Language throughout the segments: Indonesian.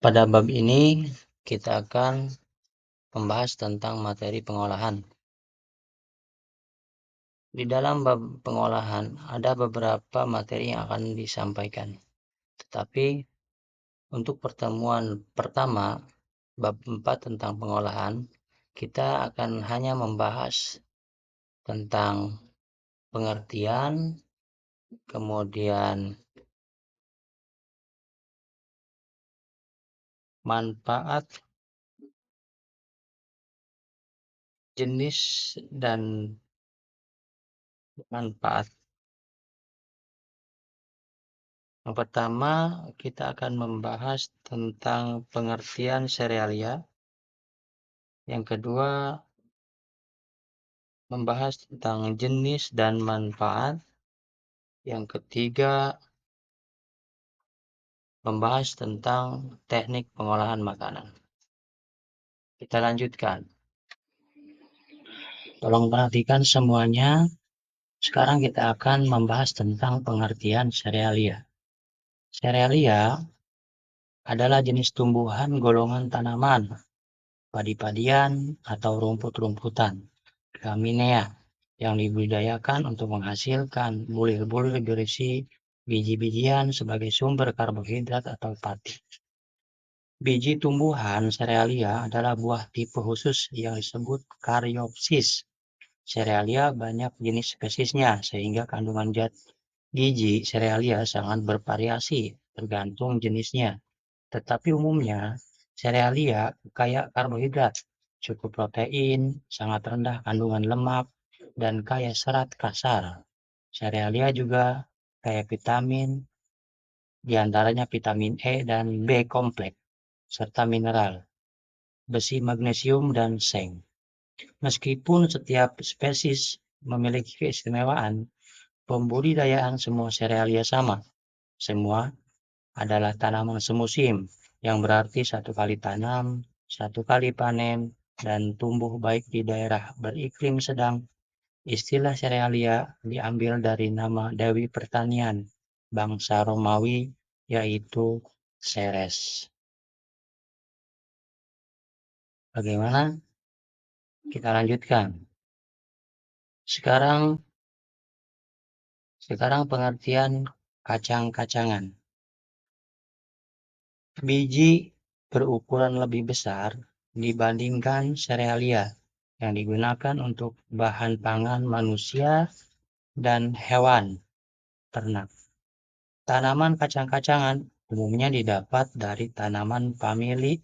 Pada bab ini, kita akan membahas tentang materi pengolahan. Di dalam bab pengolahan, ada beberapa materi yang akan disampaikan. Tetapi, untuk pertemuan pertama, bab 4 tentang pengolahan, kita akan hanya membahas tentang pengertian, kemudian manfaat, jenis, dan manfaat. Yang pertama, kita akan membahas tentang pengertian serealia. Yang kedua, membahas tentang jenis dan manfaat. Yang ketiga, membahas tentang teknik pengolahan makanan. Kita lanjutkan. Tolong perhatikan semuanya. Sekarang kita akan membahas tentang pengertian serealia. Serealia adalah jenis tumbuhan golongan tanaman, padi-padian, atau rumput-rumputan, Gramineae, yang dibudidayakan untuk menghasilkan bulir-bulir berisi biji-bijian sebagai sumber karbohidrat atau pati. Biji tumbuhan serealia adalah buah tipe khusus yang disebut karyopsis. Serealia banyak jenis spesiesnya, sehingga kandungan zat gizi serealia sangat bervariasi tergantung jenisnya. Tetapi umumnya, serealia kaya karbohidrat, cukup protein, sangat rendah kandungan lemak, dan kaya serat kasar. Serealia juga kaya vitamin, diantaranya vitamin E dan B kompleks, serta mineral, besi, magnesium, dan seng. Meskipun setiap spesies memiliki keistimewaan, pembudidayaan semua serealia sama. Semua adalah tanaman semusim, yang berarti satu kali tanam, satu kali panen, dan tumbuh baik di daerah beriklim sedang. Istilah serealia diambil dari nama Dewi Pertanian bangsa Romawi, yaitu Ceres. Bagaimana? Kita lanjutkan. Sekarang pengertian kacang-kacangan. Biji berukuran lebih besar dibandingkan serealia yang digunakan untuk bahan pangan manusia dan hewan ternak. Tanaman kacang-kacangan umumnya didapat dari tanaman famili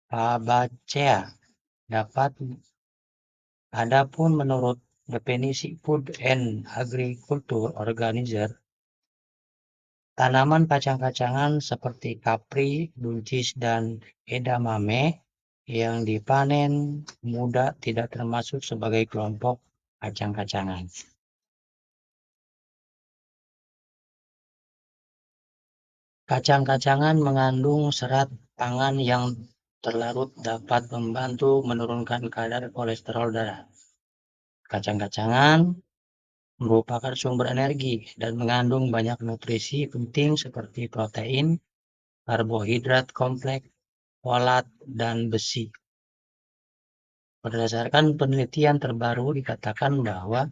Fabaceae. Adapun menurut definisi Food and Agriculture Organizer, tanaman kacang-kacangan seperti kapri, buncis, dan edamame yang dipanen muda tidak termasuk sebagai kelompok kacang-kacangan. Kacang-kacangan mengandung serat pangan yang terlarut dapat membantu menurunkan kadar kolesterol darah. Kacang-kacangan merupakan sumber energi dan mengandung banyak nutrisi penting seperti protein, karbohidrat kompleks, folat, dan besi. Berdasarkan penelitian terbaru dikatakan bahwa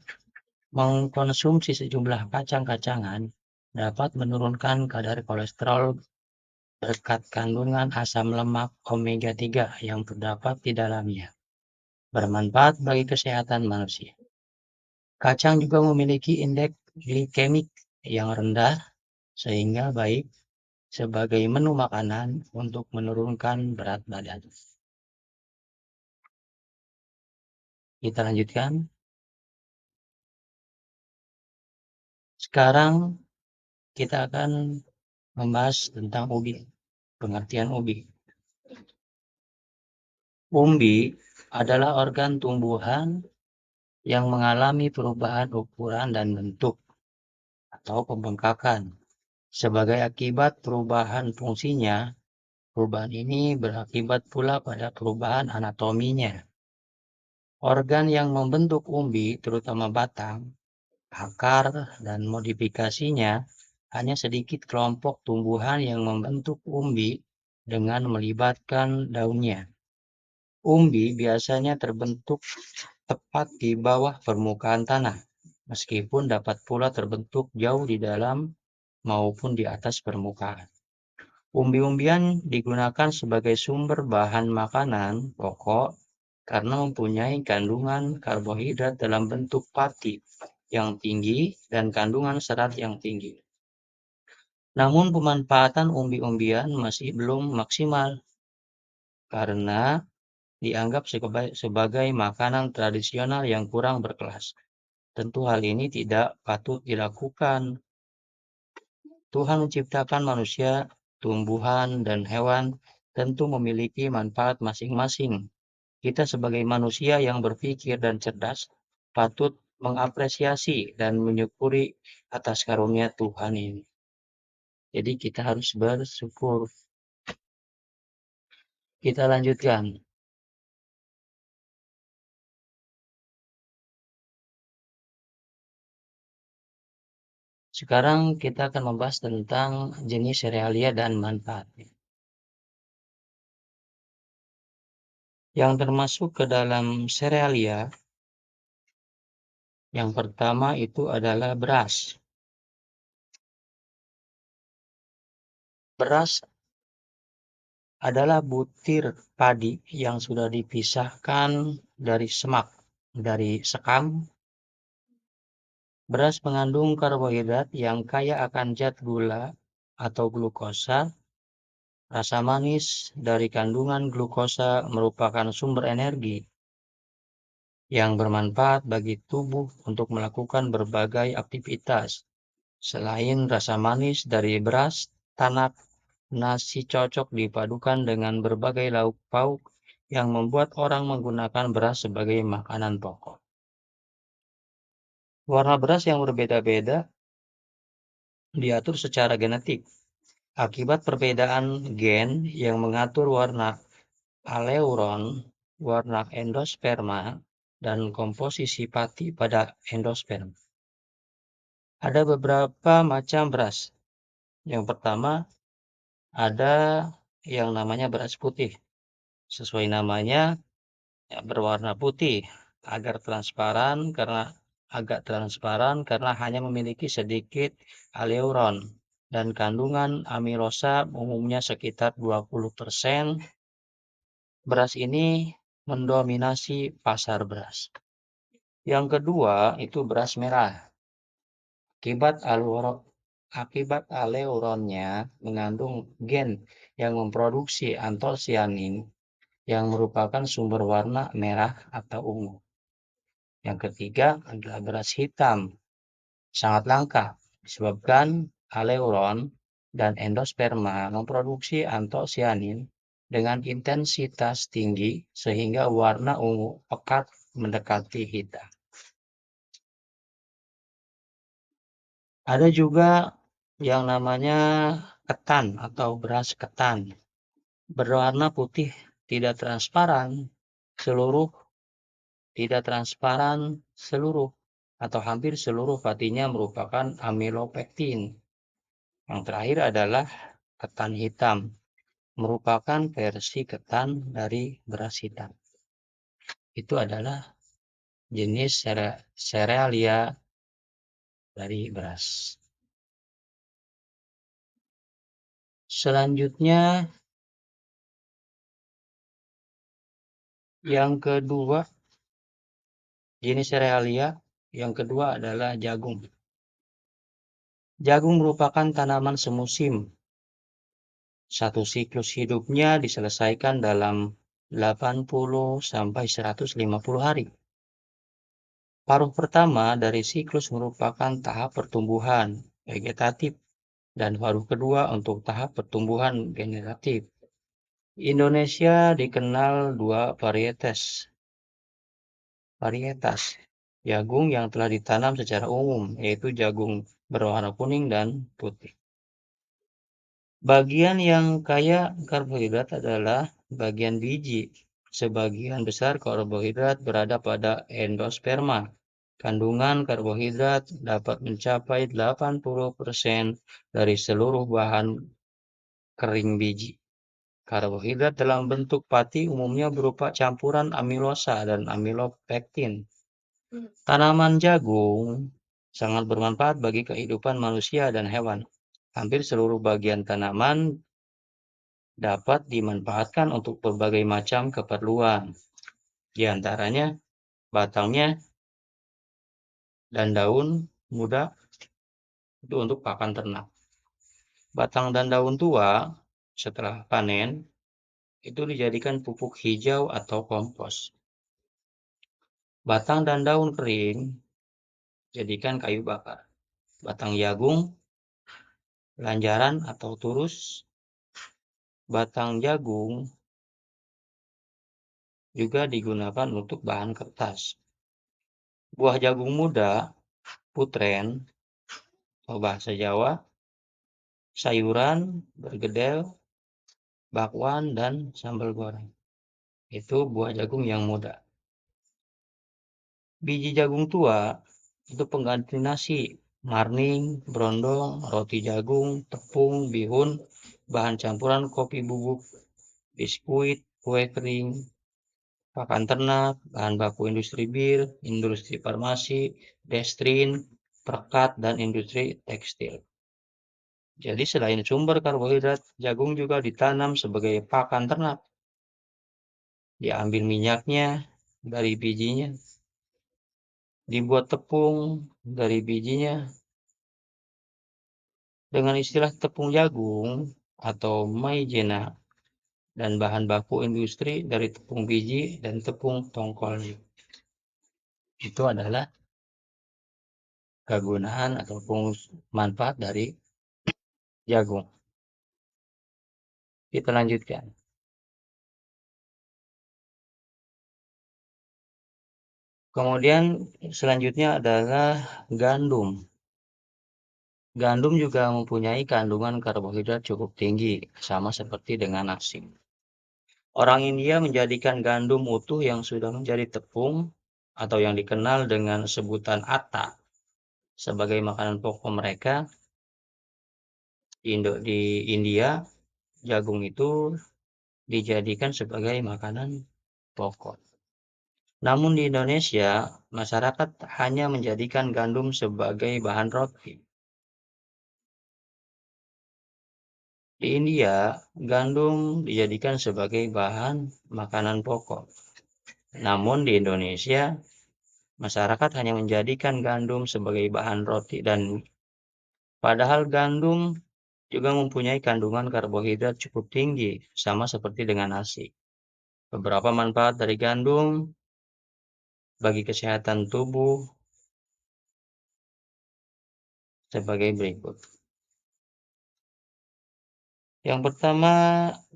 mengkonsumsi sejumlah kacang-kacangan dapat menurunkan kadar kolesterol berkat kandungan asam lemak omega 3 yang terdapat di dalamnya. Bermanfaat bagi kesehatan manusia. Kacang juga memiliki indeks glikemik yang rendah sehingga baik sebagai menu makanan untuk menurunkan berat badan. Kita lanjutkan. Sekarang kita akan membahas tentang ubi, pengertian ubi. Umbi adalah organ tumbuhan yang mengalami perubahan ukuran dan bentuk atau pembengkakan. Sebagai akibat perubahan fungsinya, perubahan ini berakibat pula pada perubahan anatominya. Organ yang membentuk umbi, terutama batang, akar, dan modifikasinya, hanya sedikit kelompok tumbuhan yang membentuk umbi dengan melibatkan daunnya. Umbi biasanya terbentuk tepat di bawah permukaan tanah, meskipun dapat pula terbentuk jauh di dalam maupun di atas permukaan. Umbi-umbian digunakan sebagai sumber bahan makanan pokok karena mempunyai kandungan karbohidrat dalam bentuk pati yang tinggi dan kandungan serat yang tinggi. Namun pemanfaatan umbi-umbian masih belum maksimal karena dianggap sebagai makanan tradisional yang kurang berkelas. Tentu hal ini tidak patut dilakukan. Tuhan menciptakan manusia, tumbuhan, dan hewan tentu memiliki manfaat masing-masing. Kita sebagai manusia yang berpikir dan cerdas patut mengapresiasi dan menyukuri atas karunia Tuhan ini. Jadi kita harus bersyukur. Kita lanjutkan. Sekarang kita akan membahas tentang jenis serealia dan manfaatnya. Yang termasuk ke dalam serealia, yang pertama itu adalah beras. Beras adalah butir padi yang sudah dipisahkan dari semak, dari sekam. Beras mengandung karbohidrat yang kaya akan zat gula atau glukosa. Rasa manis dari kandungan glukosa merupakan sumber energi yang bermanfaat bagi tubuh untuk melakukan berbagai aktivitas. Selain rasa manis dari beras, tanak, nasi cocok dipadukan dengan berbagai lauk pauk yang membuat orang menggunakan beras sebagai makanan pokok. Warna beras yang berbeda-beda diatur secara genetik. Akibat perbedaan gen yang mengatur warna aleuron, warna endosperma, dan komposisi pati pada endosperma. Ada beberapa macam beras. Yang pertama, ada yang namanya beras putih. Sesuai namanya, ya, berwarna putih, agak transparan karena hanya memiliki sedikit aleuron dan kandungan amilosa umumnya sekitar 20%. Beras ini mendominasi pasar beras. Yang kedua itu beras merah. Akibat aleuronnya mengandung gen yang memproduksi antosianin yang merupakan sumber warna merah atau ungu. Yang ketiga adalah beras hitam. Sangat langka disebabkan aleuron dan endosperma memproduksi antosianin dengan intensitas tinggi sehingga warna ungu pekat mendekati hitam. Ada juga yang namanya ketan atau beras ketan. Berwarna putih tidak transparan seluruh atau hampir seluruh patinya merupakan amilopektin. Yang terakhir adalah ketan hitam, merupakan versi ketan dari beras hitam. Itu adalah jenis serealia dari beras. Selanjutnya, yang kedua, jenis serealia yang kedua adalah jagung. Jagung merupakan tanaman semusim. Satu siklus hidupnya diselesaikan dalam 80 sampai 150 hari. Paruh pertama dari siklus merupakan tahap pertumbuhan vegetatif dan paruh kedua untuk tahap pertumbuhan generatif. Indonesia dikenal dua varietas jagung yang telah ditanam secara umum, yaitu jagung berwarna kuning dan putih. Bagian yang kaya karbohidrat adalah bagian biji. Sebagian besar karbohidrat berada pada endosperma. Kandungan karbohidrat dapat mencapai 80% dari seluruh bahan kering biji. Karbohidrat dalam bentuk pati umumnya berupa campuran amilosa dan amilopektin. Tanaman jagung sangat bermanfaat bagi kehidupan manusia dan hewan. Hampir seluruh bagian tanaman dapat dimanfaatkan untuk berbagai macam keperluan. Di antaranya batangnya dan daun muda itu untuk pakan ternak. Batang dan daun tua setelah panen itu dijadikan pupuk hijau atau kompos. Batang dan daun kering jadikan kayu bakar. Batang jagung, lanjaran atau turus. Batang jagung juga digunakan untuk bahan kertas. Buah jagung muda, putren, atau bahasa Jawa, sayuran, bergedel, bakwan, dan sambal goreng. Itu buah jagung yang muda. Biji jagung tua itu pengganti nasi, marning, brondong, roti jagung, tepung, bihun, bahan campuran kopi bubuk, biskuit, kue kering, pakan ternak, bahan baku industri bir, industri farmasi, destrin, perekat, dan industri tekstil. Jadi selain sumber karbohidrat, jagung juga ditanam sebagai pakan ternak. Diambil minyaknya dari bijinya, dibuat tepung dari bijinya. Dengan istilah tepung jagung atau maizena dan bahan baku industri dari tepung biji dan tepung tongkolnya. Itu adalah kegunaan ataupun manfaat dari jagung. Kita lanjutkan. Kemudian selanjutnya adalah gandum. Gandum juga mempunyai kandungan karbohidrat cukup tinggi, sama seperti dengan nasi. Orang India menjadikan gandum utuh yang sudah menjadi tepung atau yang dikenal dengan sebutan atta sebagai makanan pokok mereka. Di India, jagung itu dijadikan sebagai makanan pokok. Namun di Indonesia, masyarakat hanya menjadikan gandum sebagai bahan roti. Di India, gandum dijadikan sebagai bahan makanan pokok. Namun di Indonesia, masyarakat hanya menjadikan gandum sebagai bahan roti dan padahal gandum juga mempunyai kandungan karbohidrat cukup tinggi, sama seperti dengan nasi. Beberapa manfaat dari gandum bagi kesehatan tubuh sebagai berikut. Yang pertama,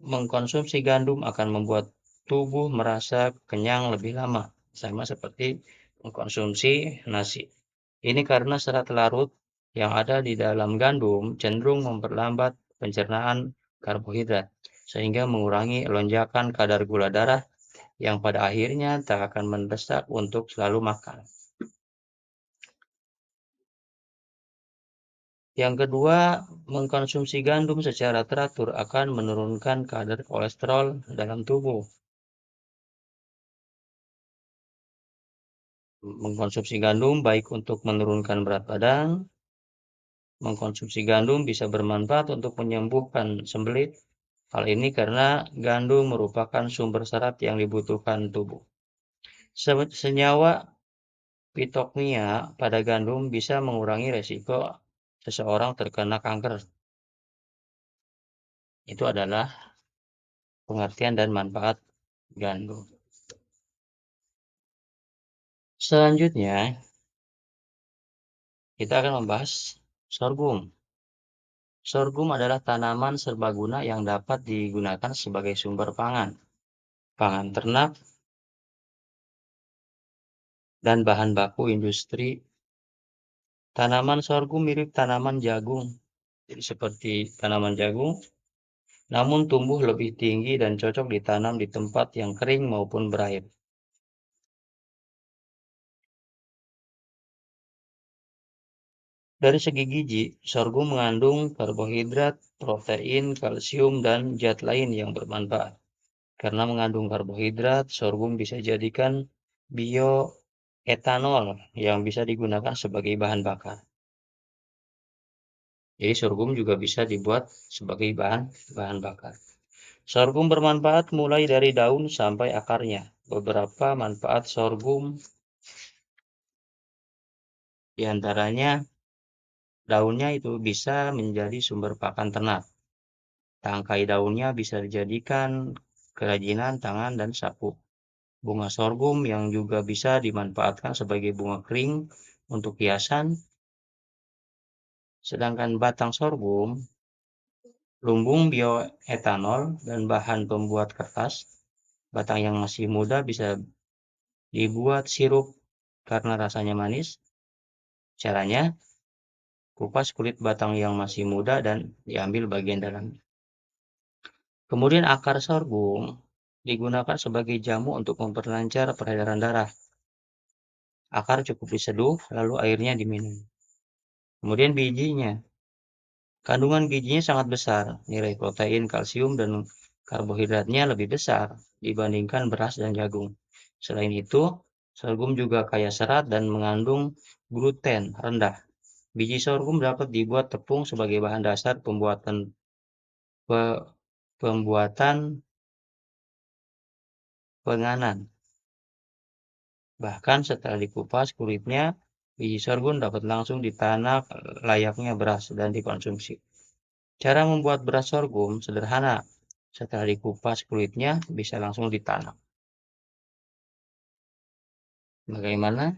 mengkonsumsi gandum akan membuat tubuh merasa kenyang lebih lama, sama seperti mengkonsumsi nasi. Ini karena serat larut yang ada di dalam gandum cenderung memperlambat pencernaan karbohidrat, sehingga mengurangi lonjakan kadar gula darah yang pada akhirnya tak akan mendesak untuk selalu makan. Yang kedua, mengkonsumsi gandum secara teratur akan menurunkan kadar kolesterol dalam tubuh. Mengkonsumsi gandum baik untuk menurunkan berat badan. Mengkonsumsi gandum bisa bermanfaat untuk menyembuhkan sembelit. Hal ini karena gandum merupakan sumber serat yang dibutuhkan tubuh. Senyawa pitoknia pada gandum bisa mengurangi resiko seseorang terkena kanker. Itu adalah pengertian dan manfaat gandum. Selanjutnya, kita akan membahas sorghum. Sorghum adalah tanaman serbaguna yang dapat digunakan sebagai sumber pangan, pangan ternak, dan bahan baku industri. Tanaman sorghum mirip tanaman jagung, jadi seperti tanaman jagung, namun tumbuh lebih tinggi dan cocok ditanam di tempat yang kering maupun berair. Dari segi gizi, sorghum mengandung karbohidrat, protein, kalsium, dan zat lain yang bermanfaat. Karena mengandung karbohidrat, sorghum bisa dijadikan bioetanol yang bisa digunakan sebagai bahan bakar. Jadi sorghum juga bisa dibuat sebagai bahan bahan bakar. Sorghum bermanfaat mulai dari daun sampai akarnya. Beberapa manfaat sorghum diantaranya daunnya itu bisa menjadi sumber pakan ternak. Tangkai daunnya bisa dijadikan kerajinan tangan dan sapu. Bunga sorghum yang juga bisa dimanfaatkan sebagai bunga kering untuk hiasan, sedangkan batang sorghum, lumbung bioetanol, dan bahan pembuat kertas. Batang yang masih muda bisa dibuat sirup karena rasanya manis. Caranya, kupas kulit batang yang masih muda dan diambil bagian dalam. Kemudian akar sorghum digunakan sebagai jamu untuk memperlancar peredaran darah. Akar cukup diseduh, lalu airnya diminum. Kemudian bijinya. Kandungan gizinya sangat besar, nilai protein, kalsium, dan karbohidratnya lebih besar dibandingkan beras dan jagung. Selain itu, sorghum juga kaya serat dan mengandung gluten rendah. Biji sorghum dapat dibuat tepung sebagai bahan dasar pe- pembuatan penganan. Bahkan setelah dikupas kulitnya, biji sorghum dapat langsung ditanak layaknya beras dan dikonsumsi. Cara membuat beras sorghum sederhana. Setelah dikupas kulitnya, bisa langsung ditanam. Bagaimana?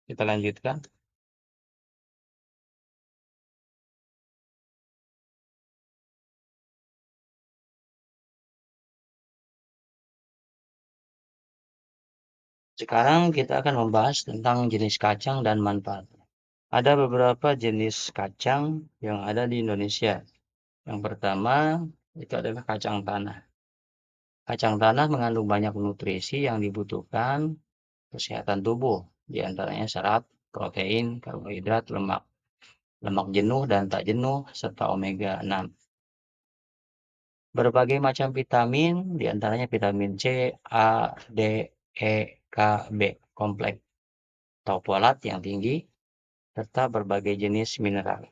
Kita lanjutkan. Sekarang kita akan membahas tentang jenis kacang dan manfaatnya. Ada beberapa jenis kacang yang ada di Indonesia. Yang pertama, itu adalah kacang tanah. Kacang tanah mengandung banyak nutrisi yang dibutuhkan kesehatan tubuh, di antaranya serat, protein, karbohidrat, lemak, lemak jenuh dan tak jenuh, serta omega 6. Berbagai macam vitamin, di antaranya vitamin C, A, D, E, K, B, kompleks, atau folat yang tinggi, serta berbagai jenis mineral.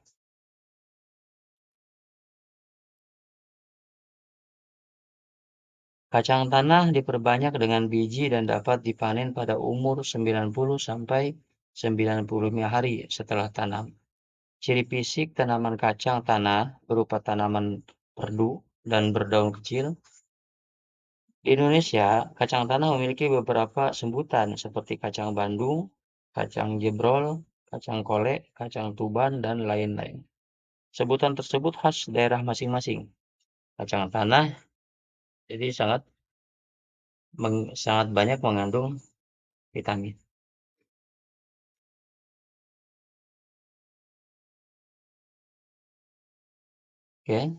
Kacang tanah diperbanyak dengan biji dan dapat dipanen pada umur 90 sampai 95 hari setelah tanam. Ciri fisik tanaman kacang tanah berupa tanaman perdu dan berdaun kecil. Di Indonesia, kacang tanah memiliki beberapa sebutan seperti kacang Bandung, kacang jebrol, kacang kolek, kacang tuban, dan lain-lain. Sebutan tersebut khas daerah masing-masing. Kacang tanah jadi sangat banyak mengandung vitamin. Oke,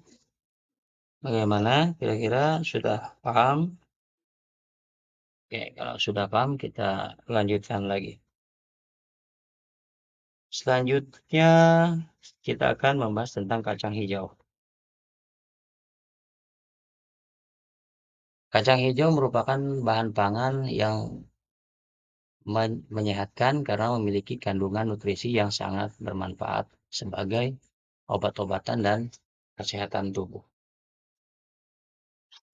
bagaimana? Kira-kira sudah paham? Oke, kalau sudah paham kita lanjutkan lagi. Selanjutnya kita akan membahas tentang kacang hijau. Kacang hijau merupakan bahan pangan yang menyehatkan karena memiliki kandungan nutrisi yang sangat bermanfaat sebagai obat-obatan dan kesehatan tubuh.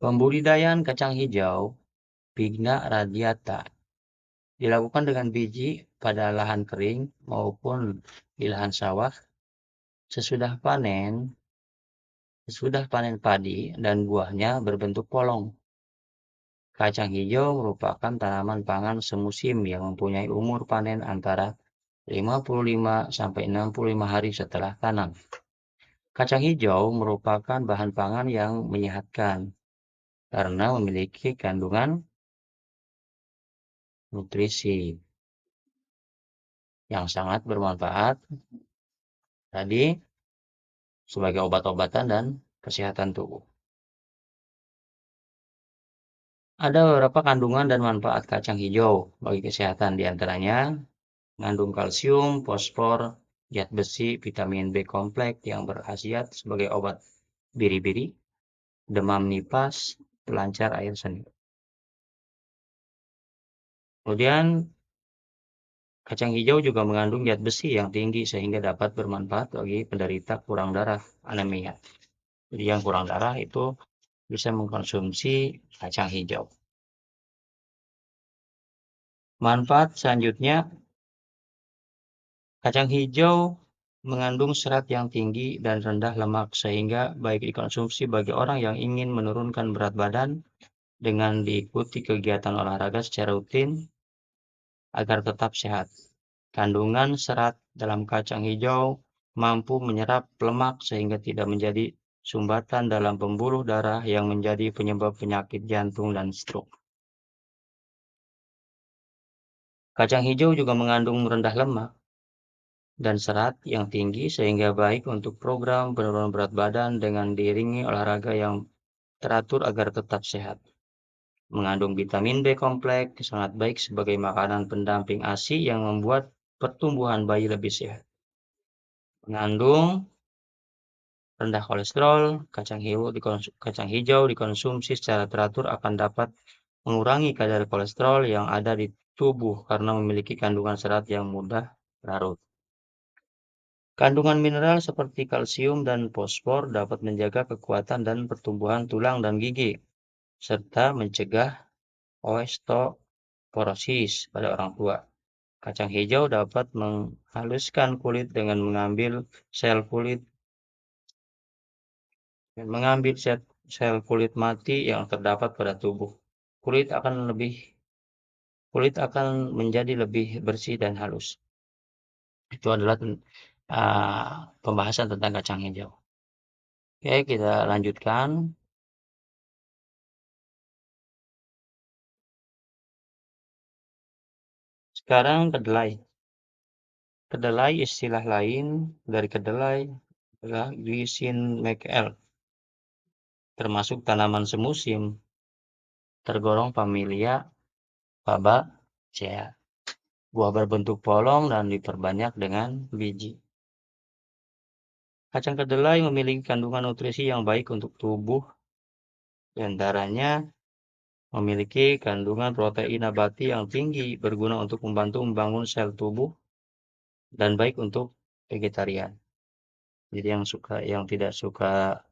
Pembudidayaan kacang hijau Vigna radiata dilakukan dengan biji pada lahan kering maupun di lahan sawah. Sesudah panen, sesudah panen padi dan buahnya berbentuk polong. Kacang hijau merupakan tanaman pangan semusim yang mempunyai umur panen antara 55 sampai 65 hari setelah tanam. Kacang hijau merupakan bahan pangan yang menyehatkan karena memiliki kandungan nutrisi yang sangat bermanfaat tadi sebagai obat-obatan dan kesehatan tubuh. Ada beberapa kandungan dan manfaat kacang hijau bagi kesehatan, di antaranya mengandung kalsium, fosfor, zat besi, vitamin B kompleks yang berkhasiat sebagai obat biri-biri, demam nipah, pelancar air seni. Kemudian kacang hijau juga mengandung zat besi yang tinggi sehingga dapat bermanfaat bagi penderita kurang darah anemia. Jadi yang kurang darah itu bisa mengkonsumsi kacang hijau. Manfaat selanjutnya, kacang hijau mengandung serat yang tinggi dan rendah lemak sehingga baik dikonsumsi bagi orang yang ingin menurunkan berat badan dengan diikuti kegiatan olahraga secara rutin agar tetap sehat. Kandungan serat dalam kacang hijau mampu menyerap lemak sehingga tidak menjadi sumbatan dalam pembuluh darah yang menjadi penyebab penyakit jantung dan stroke. Kacang hijau juga mengandung rendah lemak dan serat yang tinggi sehingga baik untuk program penurunan berat badan dengan diiringi olahraga yang teratur agar tetap sehat. Mengandung vitamin B kompleks sangat baik sebagai makanan pendamping ASI yang membuat pertumbuhan bayi lebih sehat. Mengandung rendah kolesterol, kacang hijau dikonsumsi secara teratur akan dapat mengurangi kadar kolesterol yang ada di tubuh karena memiliki kandungan serat yang mudah larut. Kandungan mineral seperti kalsium dan fosfor dapat menjaga kekuatan dan pertumbuhan tulang dan gigi, serta mencegah osteoporosis pada orang tua. Kacang hijau dapat menghaluskan kulit dengan mengambil sel kulit mati yang terdapat pada tubuh. Kulit akan menjadi lebih bersih dan halus. Itu adalah pembahasan tentang kacang hijau. Oke, kita lanjutkan. Sekarang kedelai. Kedelai istilah lain dari kedelai adalah Glycine termasuk tanaman semusim, tergolong familia Fabaceae. Buah berbentuk polong dan diperbanyak dengan biji. Kacang kedelai memiliki kandungan nutrisi yang baik untuk tubuh, di antaranya memiliki kandungan protein nabati yang tinggi, berguna untuk membantu membangun sel tubuh dan baik untuk vegetarian. Jadi yang tidak suka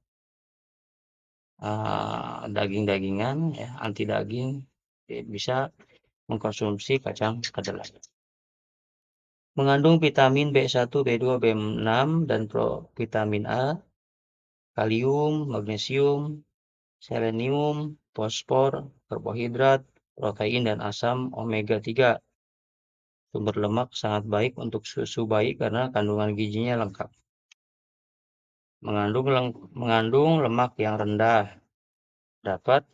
daging-dagingan, ya, anti daging, bisa mengkonsumsi kacang kedelai. Mengandung vitamin B1, B2, B6, dan vitamin A, kalium, magnesium, selenium, fosfor, karbohidrat, protein, dan asam omega 3. Sumber lemak sangat baik untuk susu bayi karena kandungan gizinya lengkap. Mengandung lemak yang rendah, dapat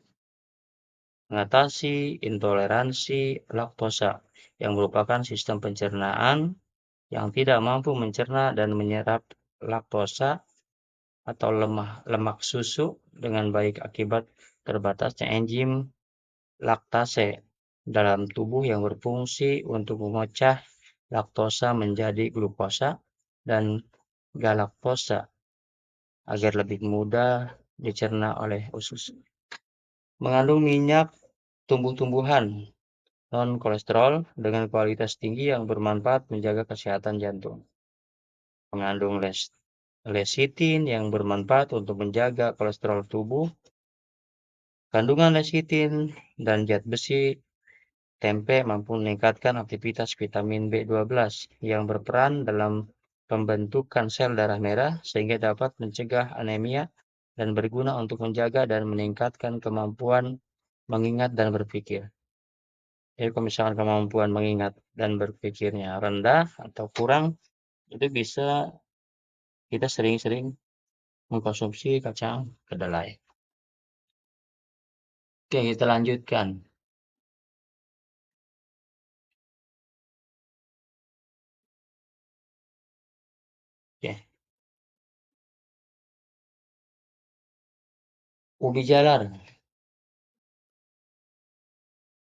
mengatasi intoleransi laktosa, yang merupakan sistem pencernaan yang tidak mampu mencerna dan menyerap laktosa atau lemak susu dengan baik akibat terbatasnya enzim laktase dalam tubuh yang berfungsi untuk memecah laktosa menjadi glukosa dan galaktosa agar lebih mudah dicerna oleh usus. Mengandung minyak tumbuh-tumbuhan non-kolesterol dengan kualitas tinggi yang bermanfaat menjaga kesehatan jantung. Mengandung lecithin yang bermanfaat untuk menjaga kolesterol tubuh. Kandungan lecithin dan zat besi tempe mampu meningkatkan aktivitas vitamin B12 yang berperan dalam pembentukan sel darah merah sehingga dapat mencegah anemia dan berguna untuk menjaga dan meningkatkan kemampuan mengingat dan berpikir. Jadi kalau misalkan kemampuan mengingat dan berpikirnya rendah atau kurang, itu bisa kita sering-sering mengkonsumsi kacang kedelai. Oke, kita lanjutkan. Oke, ubi jalar,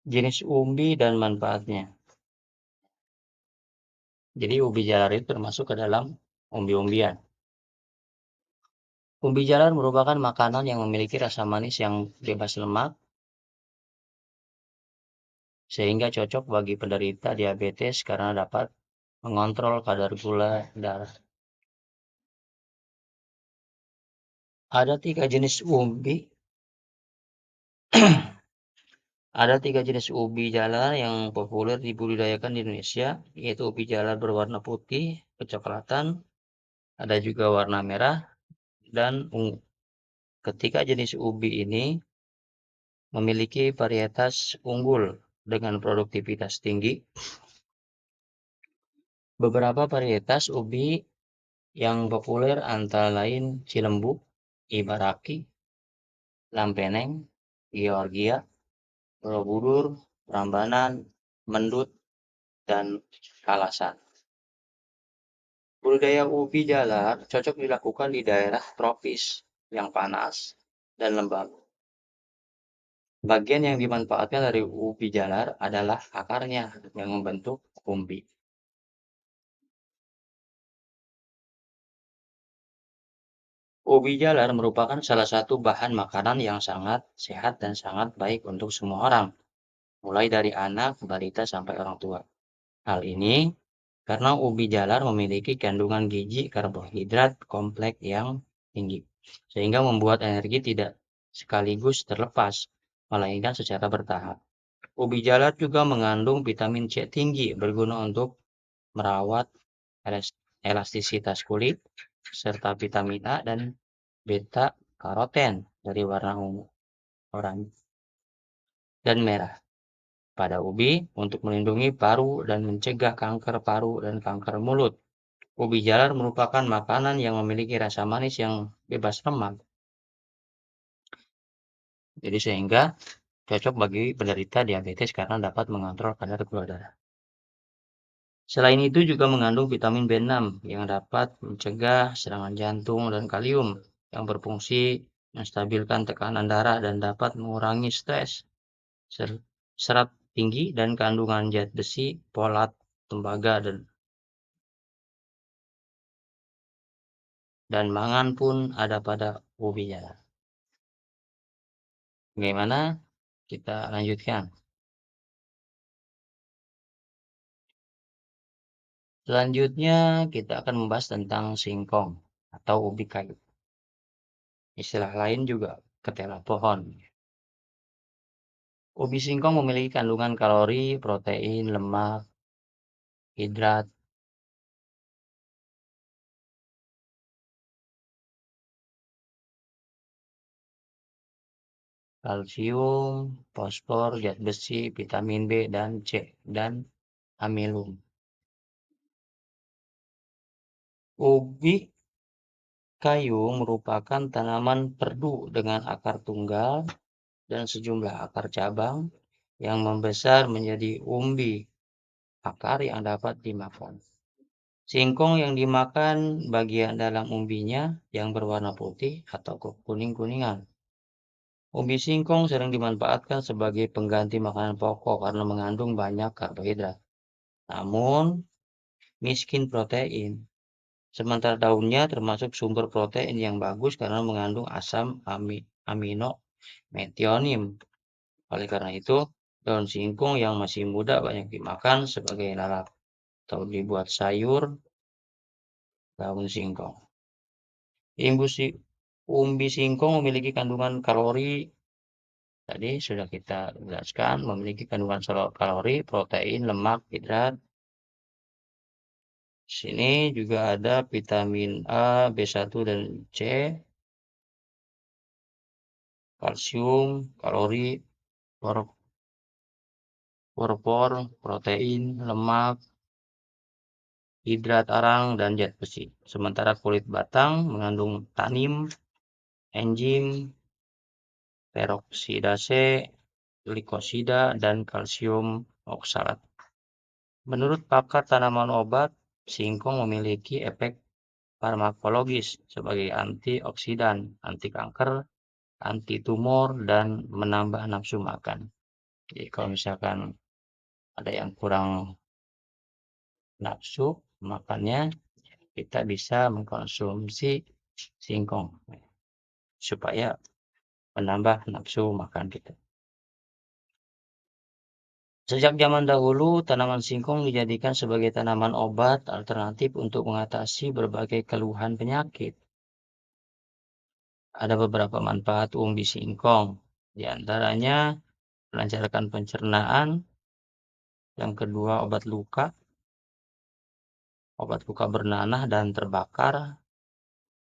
jenis umbi dan manfaatnya. Jadi ubi jalar itu termasuk ke dalam umbi-umbian. Umbi jalar merupakan makanan yang memiliki rasa manis yang bebas lemak, sehingga cocok bagi penderita diabetes karena dapat mengontrol kadar gula darah. Ada tiga jenis umbi, ada tiga jenis ubi jalar yang populer dibudidayakan di Indonesia, yaitu ubi jalar berwarna putih, kecoklatan, ada juga warna merah, dan ungu. Ketiga jenis ubi ini memiliki varietas unggul dengan produktivitas tinggi. Beberapa varietas ubi yang populer antara lain Cilembu, Ibaraki, Lampeneng, Georgia, Borobudur, Prambanan, Mendut, dan Kalasan. Budidaya ubi jalar cocok dilakukan di daerah tropis yang panas dan lembab. Bagian yang dimanfaatkan dari ubi jalar adalah akarnya yang membentuk umbi. Ubi jalar merupakan salah satu bahan makanan yang sangat sehat dan sangat baik untuk semua orang, mulai dari anak, balita, sampai orang tua. Hal ini karena ubi jalar memiliki kandungan gizi karbohidrat kompleks yang tinggi, sehingga membuat energi tidak sekaligus terlepas, melainkan secara bertahap. Ubi jalar juga mengandung vitamin C tinggi, berguna untuk merawat elastisitas kulit, serta vitamin A dan beta karoten dari warna ungu, oranye, dan merah pada ubi untuk melindungi paru dan mencegah kanker paru dan kanker mulut. Ubi jalar merupakan makanan yang memiliki rasa manis yang bebas lemak, jadi sehingga cocok bagi penderita diabetes karena dapat mengontrol kadar gula darah. Selain itu juga mengandung vitamin B6 yang dapat mencegah serangan jantung dan kalium yang berfungsi menstabilkan tekanan darah dan dapat mengurangi stres. Serat tinggi dan kandungan zat besi, folat, tembaga, dan mangan pun ada pada ubi jalar. Bagaimana? Kita lanjutkan. Selanjutnya kita akan membahas tentang singkong atau ubi kayu. Istilah lain juga ketela pohon. Ubi singkong memiliki kandungan kalori, protein, lemak, hidrat, kalsium, fosfor, zat besi, vitamin B dan C, dan amilum. Ubi kayu merupakan tanaman perdu dengan akar tunggal dan sejumlah akar cabang yang membesar menjadi umbi akar yang dapat dimakan. Singkong yang dimakan bagian dalam umbinya yang berwarna putih atau kuning-kuningan. Umbi singkong sering dimanfaatkan sebagai pengganti makanan pokok karena mengandung banyak karbohidrat, namun miskin protein. Sementara daunnya termasuk sumber protein yang bagus karena mengandung asam amino metionin. Oleh karena itu, daun singkong yang masih muda banyak dimakan sebagai lalap atau dibuat sayur daun singkong. Umbi singkong memiliki kandungan kalori, tadi sudah kita jelaskan, memiliki kandungan kalori, protein, lemak, hidrat. Sini juga ada vitamin A, B1 dan C, kalsium, kalori, fosfor, protein, lemak, hidrat arang, dan zat besi. Sementara kulit batang mengandung tanin, enzim, peroksidase, glikosida, dan kalsium oksalat. Menurut pakar tanaman obat, singkong memiliki efek farmakologis sebagai antioksidan, anti kanker, anti tumor, dan menambah nafsu makan. Jadi kalau misalkan ada yang kurang nafsu makannya, kita bisa mengkonsumsi singkong supaya menambah nafsu makan kita. Sejak zaman dahulu, tanaman singkong dijadikan sebagai tanaman obat alternatif untuk mengatasi berbagai keluhan penyakit. Ada beberapa manfaat umbi singkong, di antaranya melancarkan pencernaan, yang kedua obat luka bernanah dan terbakar.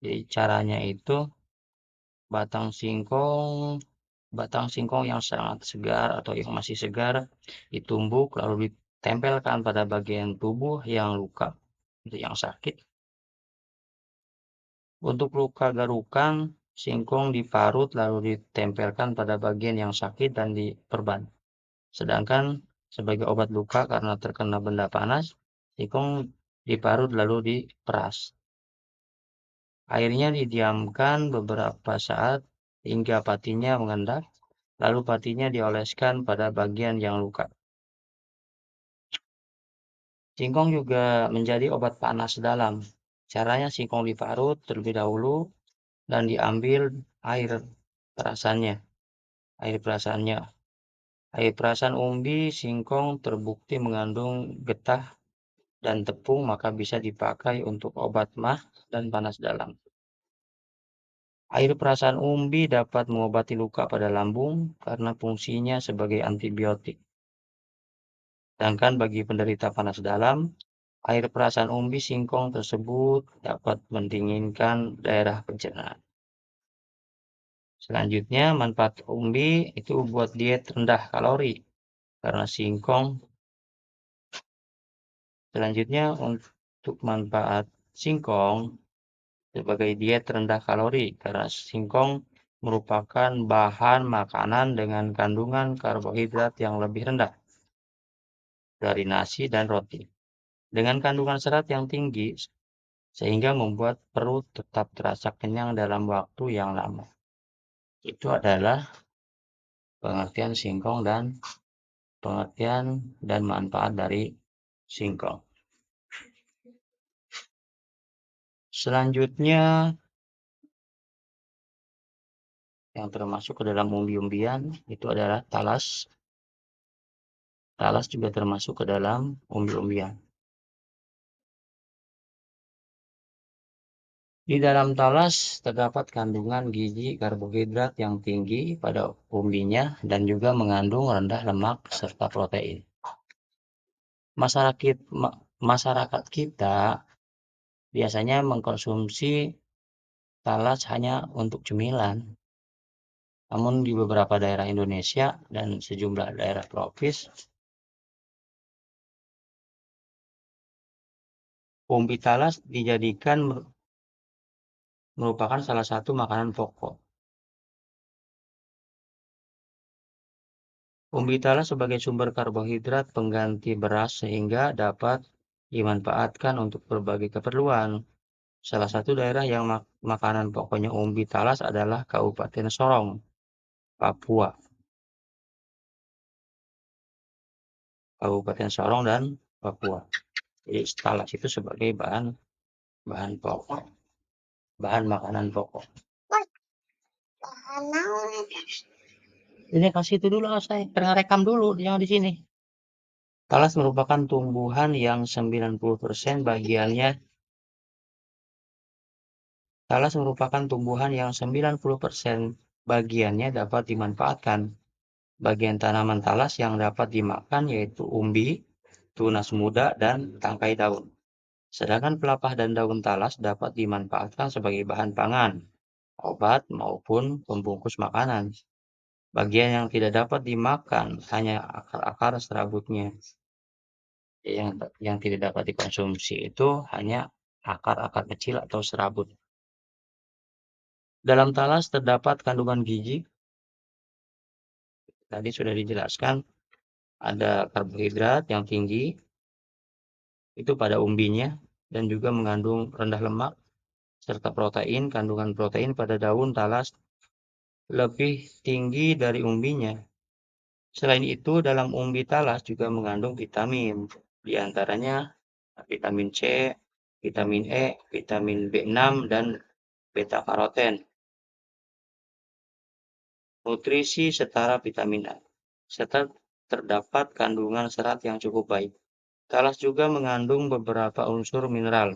Jadi caranya itu batang singkong batang singkong yang sangat segar atau yang masih segar ditumbuk lalu ditempelkan pada bagian tubuh yang luka, itu yang sakit. Untuk luka garukan, singkong diparut lalu ditempelkan pada bagian yang sakit dan diperban. Sedangkan sebagai obat luka karena terkena benda panas, singkong diparut lalu diperas. Airnya didiamkan beberapa saat hingga patinya mengendap, lalu patinya dioleskan pada bagian yang luka. Singkong juga menjadi obat panas dalam. Caranya singkong diparut terlebih dahulu dan diambil air perasannya. Air perasannya. Air perasan umbi singkong terbukti mengandung getah dan tepung, maka bisa dipakai untuk obat mah dan panas dalam. Air perasan umbi dapat mengobati luka pada lambung karena fungsinya sebagai antibiotik. Sedangkan bagi penderita panas dalam, air perasan umbi singkong tersebut dapat mendinginkan daerah pencernaan. Selanjutnya, manfaat umbi itu buat diet rendah kalori karena singkong. Selanjutnya, untuk manfaat singkong sebagai diet rendah kalori karena singkong merupakan bahan makanan dengan kandungan karbohidrat yang lebih rendah dari nasi dan roti. Dengan kandungan serat yang tinggi, sehingga membuat perut tetap terasa kenyang dalam waktu yang lama. Itu adalah pengertian singkong dan manfaat dari singkong. Selanjutnya, yang termasuk ke dalam umbi-umbian itu adalah talas. Talas juga termasuk ke dalam umbi-umbian. Di dalam talas terdapat kandungan gizi karbohidrat yang tinggi pada umbinya dan juga mengandung rendah lemak serta protein. Masyarakat kita biasanya mengkonsumsi talas hanya untuk cemilan. Namun di beberapa daerah Indonesia dan sejumlah daerah tropis, umbi talas dijadikan merupakan salah satu makanan pokok. Umbi talas sebagai sumber karbohidrat pengganti beras sehingga dapat dimanfaatkan untuk berbagai keperluan. Salah satu daerah yang makanan pokoknya umbi talas adalah Kabupaten Sorong, Papua. Kabupaten Sorong dan Papua. Jadi talas itu sebagai bahan pokok, bahan makanan pokok. Ini kasih itu dulu saya, pernah rekam dulu, jangan di sini. Talas merupakan tumbuhan yang 90% bagiannya Talas merupakan tumbuhan yang 90% bagiannya dapat dimanfaatkan. Bagian tanaman talas yang dapat dimakan yaitu umbi, tunas muda, dan tangkai daun. Sedangkan pelepah dan daun talas dapat dimanfaatkan sebagai bahan pangan, obat, maupun pembungkus makanan. Bagian yang tidak dapat dimakan hanya akar-akar serabutnya. Yang tidak dapat dikonsumsi itu hanya akar-akar kecil atau serabut. Dalam talas terdapat kandungan gizi. Tadi sudah dijelaskan, ada karbohidrat yang tinggi, itu pada umbinya, dan juga mengandung rendah lemak, serta protein. Kandungan protein pada daun talas lebih tinggi dari umbinya. Selain itu, dalam umbi talas juga mengandung vitamin, di antaranya vitamin C, vitamin E, vitamin B6, dan beta karoten. Nutrisi setara vitamin A, serta terdapat kandungan serat yang cukup baik. Talas juga mengandung beberapa unsur mineral.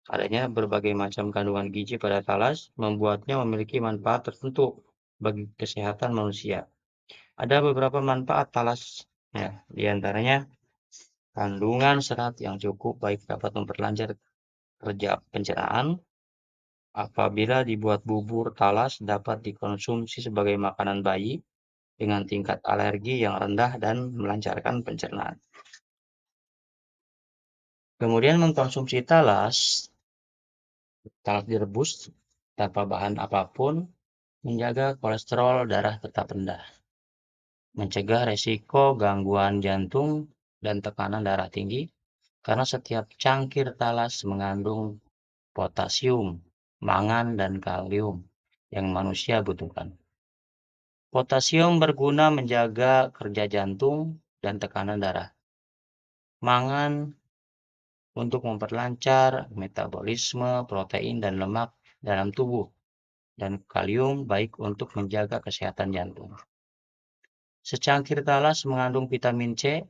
Adanya berbagai macam kandungan gizi pada talas membuatnya memiliki manfaat tertentu bagi kesehatan manusia. Ada beberapa manfaat talas, ya, di antaranya kandungan serat yang cukup baik dapat memperlancar kerja pencernaan. Apabila dibuat bubur, talas dapat dikonsumsi sebagai makanan bayi dengan tingkat alergi yang rendah dan melancarkan pencernaan. Kemudian mengkonsumsi talas direbus tanpa bahan apapun menjaga kolesterol darah tetap rendah, mencegah resiko gangguan jantung dan tekanan darah tinggi karena setiap cangkir talas mengandung potasium, mangan, dan kalium yang manusia butuhkan. Potasium berguna menjaga kerja jantung dan tekanan darah. Mangan untuk memperlancar metabolisme protein dan lemak dalam tubuh, dan kalium baik untuk menjaga kesehatan jantung. Secangkir talas mengandung vitamin C